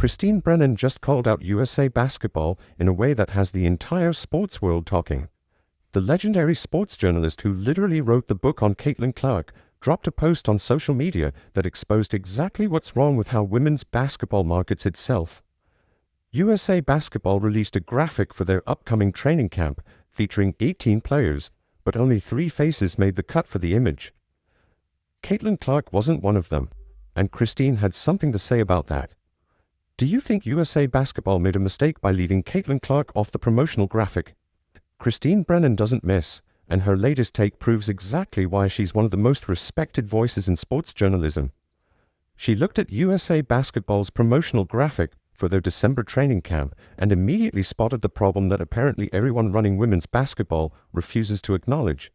Christine Brennan just called out USA Basketball in a way that has the entire sports world talking. The legendary sports journalist who literally wrote the book on Caitlin Clark dropped a post on social media that exposed exactly what's wrong with how women's basketball markets itself. USA Basketball released a graphic for their upcoming training camp featuring 18 players, but only 3 faces made the cut for the image. Caitlin Clark wasn't one of them, and Christine had something to say about that. Do you think USA Basketball made a mistake by leaving Caitlin Clark off the promotional graphic? Christine Brennan doesn't miss, and her latest take proves exactly why she's one of the most respected voices in sports journalism. She looked at USA Basketball's promotional graphic for their December training camp and immediately spotted the problem that apparently everyone running women's basketball refuses to acknowledge.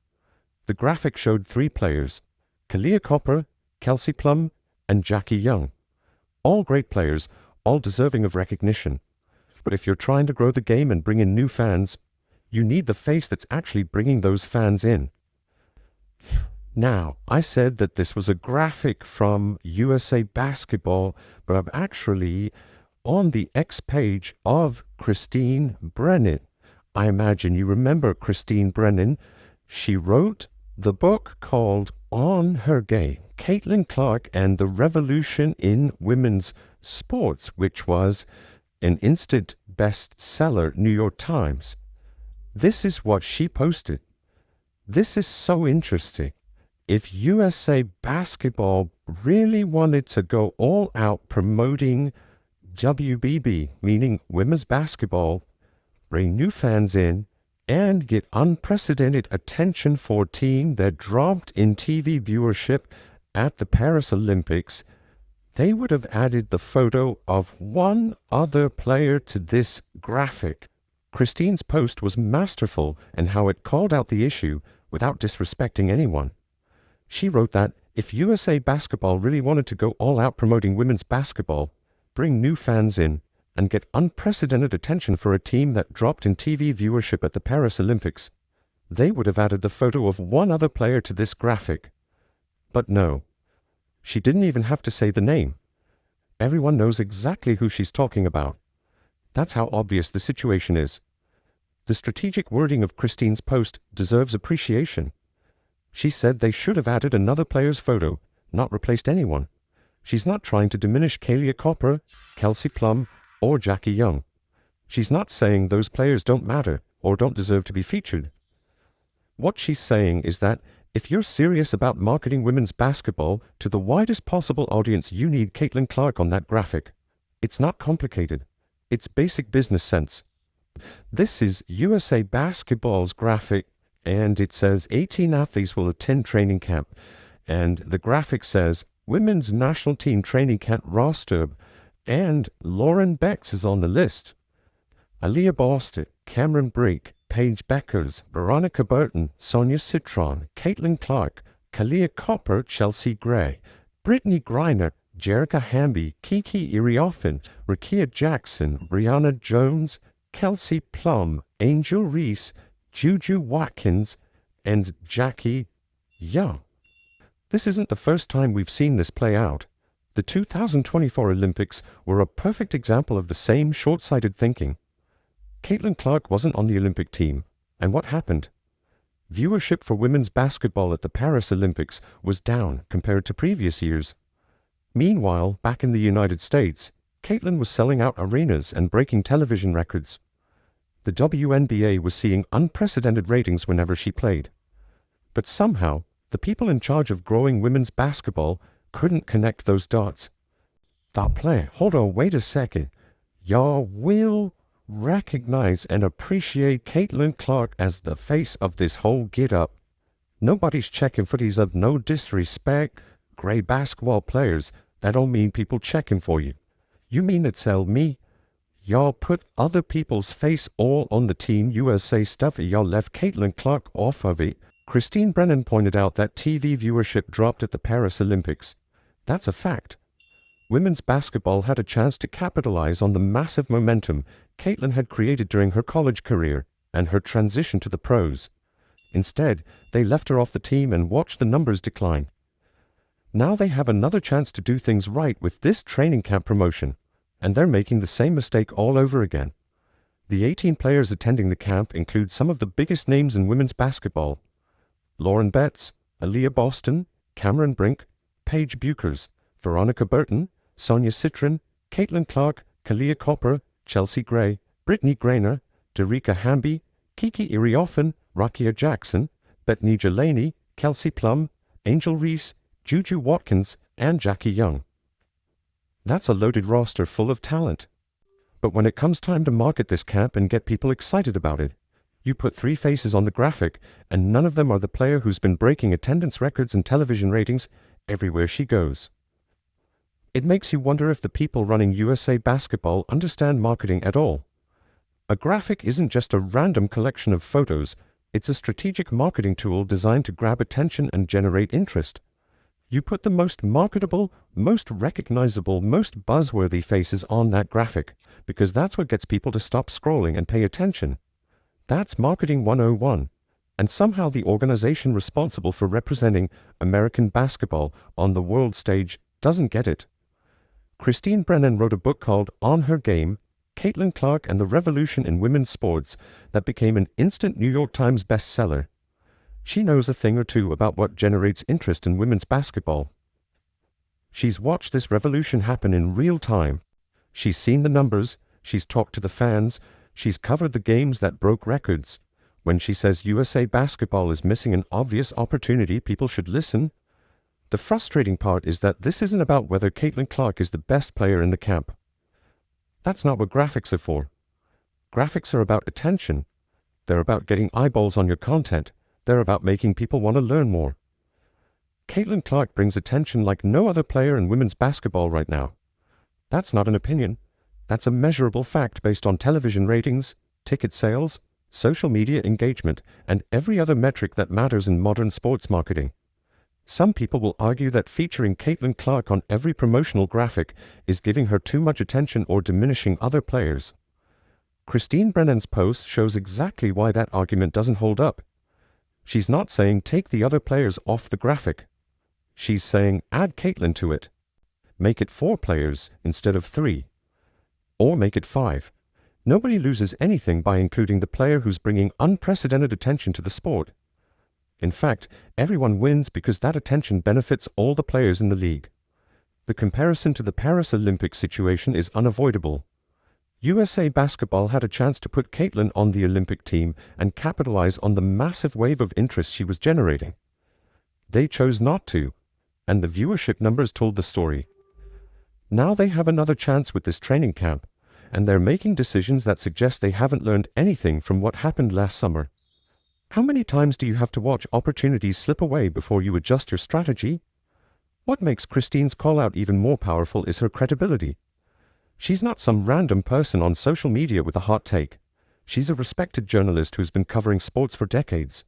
The graphic showed 3 players, Kahleah Copper, Kelsey Plum, and Jackie Young. All great players, all deserving of recognition. But if you're trying to grow the game and bring in new fans, you need the face that's actually bringing those fans in. Now, I said that this was a graphic from USA Basketball, but I'm actually on the X page of Christine Brennan. I imagine you remember Christine Brennan. She wrote the book called On Her Game, Caitlin Clark and the Revolution in Women's Sports, which was an instant bestseller, New York Times. This is what she posted. This is so interesting. If USA Basketball really wanted to go all out promoting WBB, meaning women's basketball, bring new fans in, and get unprecedented attention for a team that dropped in TV viewership at the Paris Olympics, they would have added the photo of one other player to this graphic. Christine's post was masterful in how it called out the issue without disrespecting anyone. She wrote that if USA Basketball really wanted to go all out promoting women's basketball, bring new fans in, and get unprecedented attention for a team that dropped in TV viewership at the Paris Olympics, they would have added the photo of one other player to this graphic. But no, she didn't even have to say the name. Everyone knows exactly who she's talking about. That's how obvious the situation is. The strategic wording of Christine's post deserves appreciation. She said they should have added another player's photo, not replaced anyone. She's not trying to diminish Kahleah Copper, Kelsey Plum, or Jackie Young. She's not saying those players don't matter or don't deserve to be featured. What she's saying is that if you're serious about marketing women's basketball to the widest possible audience, you need Caitlin Clark on that graphic. It's not complicated. It's basic business sense. This is USA Basketball's graphic, and it says 18 athletes will attend training camp. And the graphic says Women's National Team Training Camp roster, and Lauren Becks is on the list. Aaliyah Boston, Cameron Brake, Paige Beckers, Veronica Burton, Sonia Citron, Caitlin Clark, Kahleah Copper, Chelsea Gray, Brittany Griner, Jerrica Hamby, Kiki Iriofin, Rakia Jackson, Brianna Jones, Kelsey Plum, Angel Reese, Juju Watkins, and Jackie Young. This isn't the first time we've seen this play out. The 2024 Olympics were a perfect example of the same short-sighted thinking. Caitlin Clark wasn't on the Olympic team, and what happened? Viewership for women's basketball at the Paris Olympics was down compared to previous years. Meanwhile, back in the United States, Caitlin was selling out arenas and breaking television records. The WNBA was seeing unprecedented ratings whenever she played. But somehow, the people in charge of growing women's basketball couldn't connect those dots. That player, hold on, wait a second. Y'all will recognize and appreciate Caitlin Clark as the face of this whole get-up. Nobody's checking for these of no disrespect, great basketball players. That don't mean people checking for you. You mean to tell me y'all put other people's face all on the Team USA stuff and y'all left Caitlin Clark off of it? Christine Brennan pointed out that TV viewership dropped at the Paris Olympics. That's a fact. Women's basketball had a chance to capitalize on the massive momentum Caitlin had created during her college career and her transition to the pros. Instead, they left her off the team and watched the numbers decline. Now they have another chance to do things right with this training camp promotion. and they're making the same mistake all over again. The 18 players attending the camp include some of the biggest names in women's basketball: Lauren Betts, Aaliyah Boston, Cameron Brink, Paige Buchers, Veronica Burton, Sonia Citron, Caitlin Clark, Kalia Copper, Chelsea Gray, Brittany Grayner, Derica Hamby, Kiki Iriofan, Rakia Jackson, Bethany Delaney, Kelsey Plum, Angel Reese, Juju Watkins, and Jackie Young. That's a loaded roster full of talent. But when it comes time to market this camp and get people excited about it, you put 3 faces on the graphic, and none of them are the player who's been breaking attendance records and television ratings everywhere she goes. It makes you wonder if the people running USA Basketball understand marketing at all. A graphic isn't just a random collection of photos, it's a strategic marketing tool designed to grab attention and generate interest. You put the most marketable, most recognizable, most buzzworthy faces on that graphic, because that's what gets people to stop scrolling and pay attention. That's Marketing 101, and somehow the organization responsible for representing American basketball on the world stage doesn't get it. Christine Brennan wrote a book called On Her Game, Caitlin Clark and the Revolution in Women's Sports, that became an instant New York Times bestseller. She knows a thing or two about what generates interest in women's basketball. She's watched this revolution happen in real time. She's seen the numbers, she's talked to the fans, she's covered the games that broke records. When she says USA Basketball is missing an obvious opportunity, people should listen. The frustrating part is that this isn't about whether Caitlin Clark is the best player in the camp. That's not what graphics are for. Graphics are about attention. They're about getting eyeballs on your content. They're about making people want to learn more. Caitlin Clark brings attention like no other player in women's basketball right now. That's not an opinion. That's a measurable fact based on television ratings, ticket sales, social media engagement, and every other metric that matters in modern sports marketing. Some people will argue that featuring Caitlin Clark on every promotional graphic is giving her too much attention or diminishing other players. Christine Brennan's post shows exactly why that argument doesn't hold up. She's not saying take the other players off the graphic. She's saying add Caitlin to it. Make it 4 players instead of 3. Or make it 5. Nobody loses anything by including the player who's bringing unprecedented attention to the sport. In fact, everyone wins because that attention benefits all the players in the league. The comparison to the Paris Olympics situation is unavoidable. USA Basketball had a chance to put Caitlin on the Olympic team and capitalize on the massive wave of interest she was generating. They chose not to, and the viewership numbers told the story. Now they have another chance with this training camp, and they're making decisions that suggest they haven't learned anything from what happened last summer. How many times do you have to watch opportunities slip away before you adjust your strategy? What makes Christine's call-out even more powerful is her credibility. She's not some random person on social media with a hot take. She's a respected journalist who's been covering sports for decades.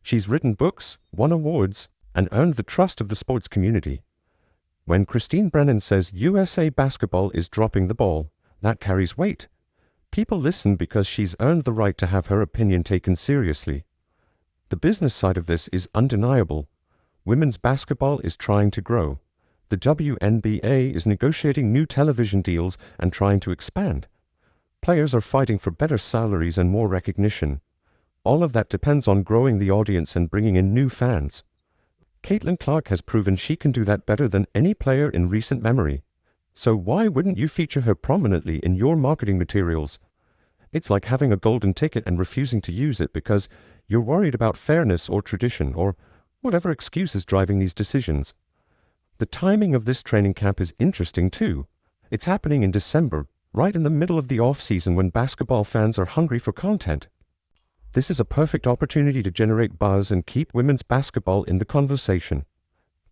She's written books, won awards, and earned the trust of the sports community. When Christine Brennan says USA Basketball is dropping the ball, that carries weight. People listen because she's earned the right to have her opinion taken seriously. The business side of this is undeniable. Women's basketball is trying to grow. The WNBA is negotiating new television deals and trying to expand. Players are fighting for better salaries and more recognition. All of that depends on growing the audience and bringing in new fans. Caitlin Clark has proven she can do that better than any player in recent memory. So why wouldn't you feature her prominently in your marketing materials? It's like having a golden ticket and refusing to use it because you're worried about fairness or tradition or whatever excuse is driving these decisions. The timing of this training camp is interesting too. It's happening in December, right in the middle of the off-season when basketball fans are hungry for content. This is a perfect opportunity to generate buzz and keep women's basketball in the conversation.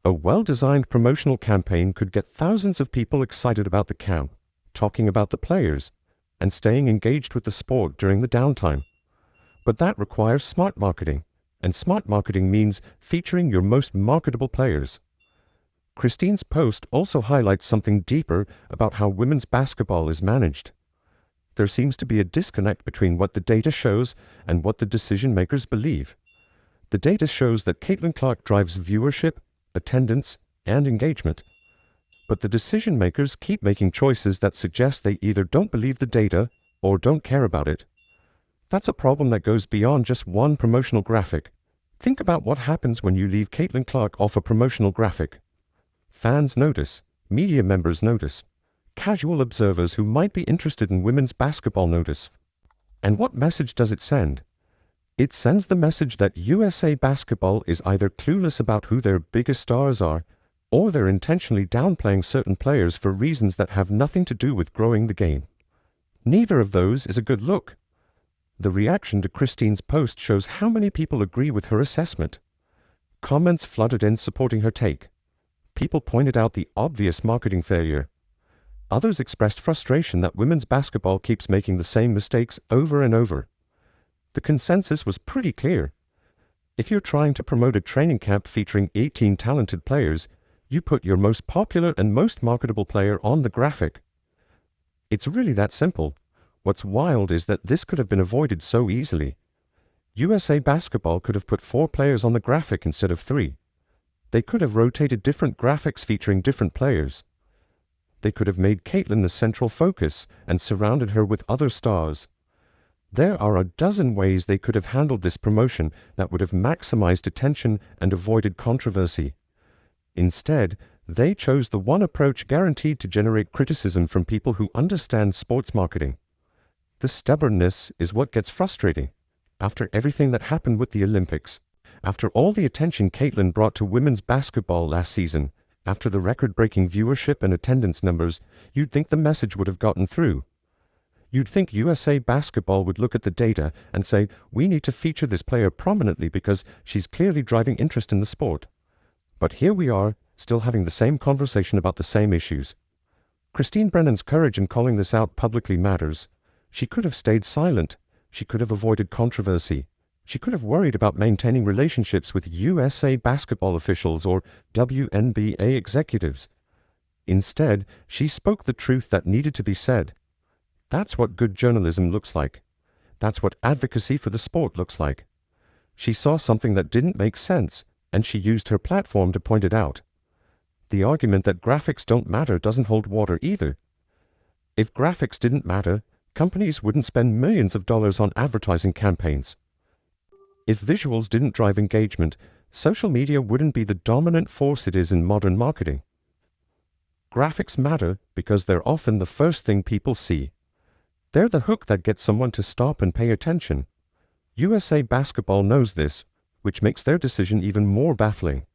A well-designed promotional campaign could get thousands of people excited about the camp, talking about the players, and staying engaged with the sport during the downtime. But that requires smart marketing, and smart marketing means featuring your most marketable players. Christine's post also highlights something deeper about how women's basketball is managed. There seems to be a disconnect between what the data shows and what the decision-makers believe. The data shows that Caitlin Clark drives viewership, attendance, and engagement. But the decision makers keep making choices that suggest they either don't believe the data or don't care about it. That's a problem that goes beyond just one promotional graphic. Think about what happens when you leave Caitlin Clark off a promotional graphic. Fans notice, media members notice, casual observers who might be interested in women's basketball notice. And what message does it send? It sends the message that USA Basketball is either clueless about who their biggest stars are, or they're intentionally downplaying certain players for reasons that have nothing to do with growing the game. Neither of those is a good look. The reaction to Christine's post shows how many people agree with her assessment. Comments flooded in supporting her take. People pointed out the obvious marketing failure. Others expressed frustration that women's basketball keeps making the same mistakes over and over. The consensus was pretty clear. If you're trying to promote a training camp featuring 18 talented players, you put your most popular and most marketable player on the graphic. It's really that simple. What's wild is that this could have been avoided so easily. USA Basketball could have put 4 players on the graphic instead of 3. They could have rotated different graphics featuring different players. They could have made Caitlin the central focus and surrounded her with other stars. There are a dozen ways they could have handled this promotion that would have maximized attention and avoided controversy. Instead, they chose the one approach guaranteed to generate criticism from people who understand sports marketing. The stubbornness is what gets frustrating. After everything that happened with the Olympics, after all the attention Caitlin brought to women's basketball last season, after the record-breaking viewership and attendance numbers, you'd think the message would have gotten through. You'd think USA Basketball would look at the data and say, we need to feature this player prominently because she's clearly driving interest in the sport. But here we are, still having the same conversation about the same issues. Christine Brennan's courage in calling this out publicly matters. She could have stayed silent. She could have avoided controversy. She could have worried about maintaining relationships with USA Basketball officials or WNBA executives. Instead, she spoke the truth that needed to be said. That's what good journalism looks like. That's what advocacy for the sport looks like. She saw something that didn't make sense, and she used her platform to point it out. The argument that graphics don't matter doesn't hold water either. If graphics didn't matter, companies wouldn't spend millions of dollars on advertising campaigns. If visuals didn't drive engagement, social media wouldn't be the dominant force it is in modern marketing. Graphics matter because they're often the first thing people see. They're the hook that gets someone to stop and pay attention. USA Basketball knows this, which makes their decision even more baffling.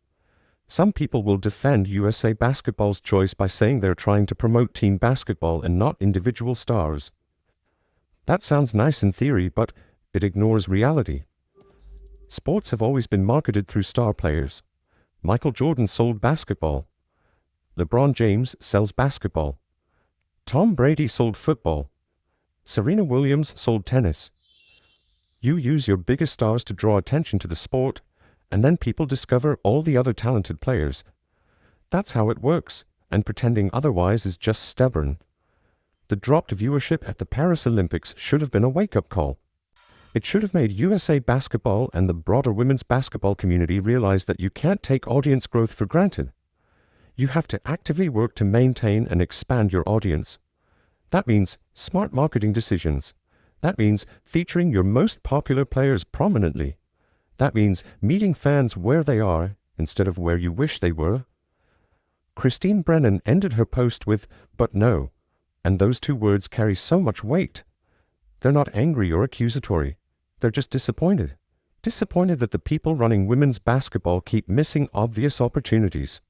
Some people will defend USA Basketball's choice by saying they're trying to promote team basketball and not individual stars. That sounds nice in theory, but it ignores reality. Sports have always been marketed through star players. Michael Jordan sold basketball. LeBron James sells basketball. Tom Brady sold football. Serena Williams sold tennis. You use your biggest stars to draw attention to the sport, and then people discover all the other talented players. That's how it works, and pretending otherwise is just stubborn. The drop to viewership at the Paris Olympics should have been a wake-up call. It should have made USA Basketball and the broader women's basketball community realize that you can't take audience growth for granted. You have to actively work to maintain and expand your audience. That means smart marketing decisions. That means featuring your most popular players prominently. That means meeting fans where they are instead of where you wish they were. Christine Brennan ended her post with, "but no," and those 2 words carry so much weight. They're not angry or accusatory. They're just disappointed. Disappointed that the people running women's basketball keep missing obvious opportunities.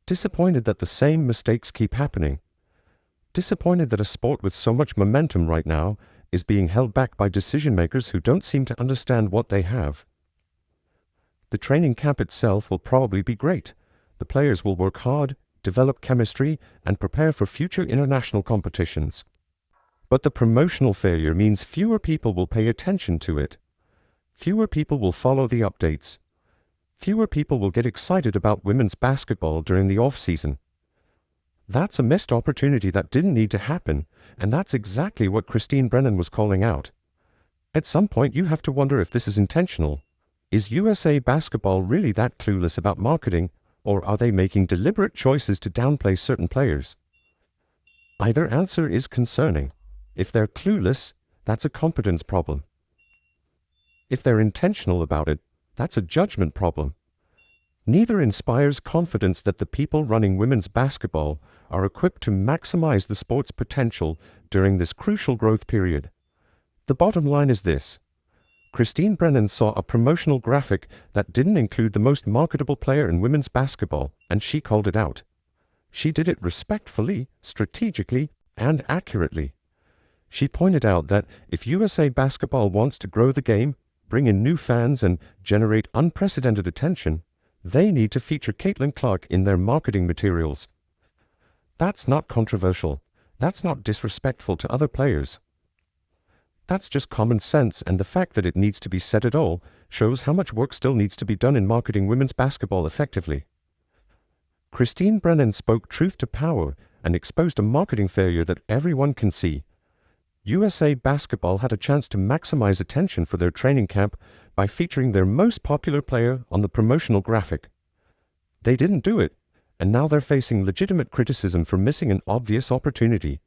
Disappointed that the same mistakes keep happening. Disappointed that a sport with so much momentum right now is being held back by decision-makers who don't seem to understand what they have. The training camp itself will probably be great. The players will work hard, develop chemistry, and prepare for future international competitions. But the promotional failure means fewer people will pay attention to it. Fewer people will follow the updates. Fewer people will get excited about women's basketball during the off-season. That's a missed opportunity that didn't need to happen, and that's exactly what Christine Brennan was calling out. At some point, you have to wonder if this is intentional. Is USA Basketball really that clueless about marketing, Or are they making deliberate choices to downplay certain players? Either answer is concerning. If they're clueless, that's a competence problem. If they're intentional about it, that's a judgment problem. Neither inspires confidence that the people running women's basketball are equipped to maximize the sport's potential during this crucial growth period. The bottom line is this. Christine Brennan saw a promotional graphic that didn't include the most marketable player in women's basketball, and she called it out. She did it respectfully, strategically, and accurately. She pointed out that if USA Basketball wants to grow the game, bring in new fans, and generate unprecedented attention, they need to feature Caitlin Clark in their marketing materials. That's not controversial. That's not disrespectful to other players. That's just common sense, and the fact that it needs to be said at all shows how much work still needs to be done in marketing women's basketball effectively. Christine Brennan spoke truth to power and exposed a marketing failure that everyone can see. USA Basketball had a chance to maximize attention for their training camp by featuring their most popular player on the promotional graphic. They didn't do it, and now they're facing legitimate criticism for missing an obvious opportunity.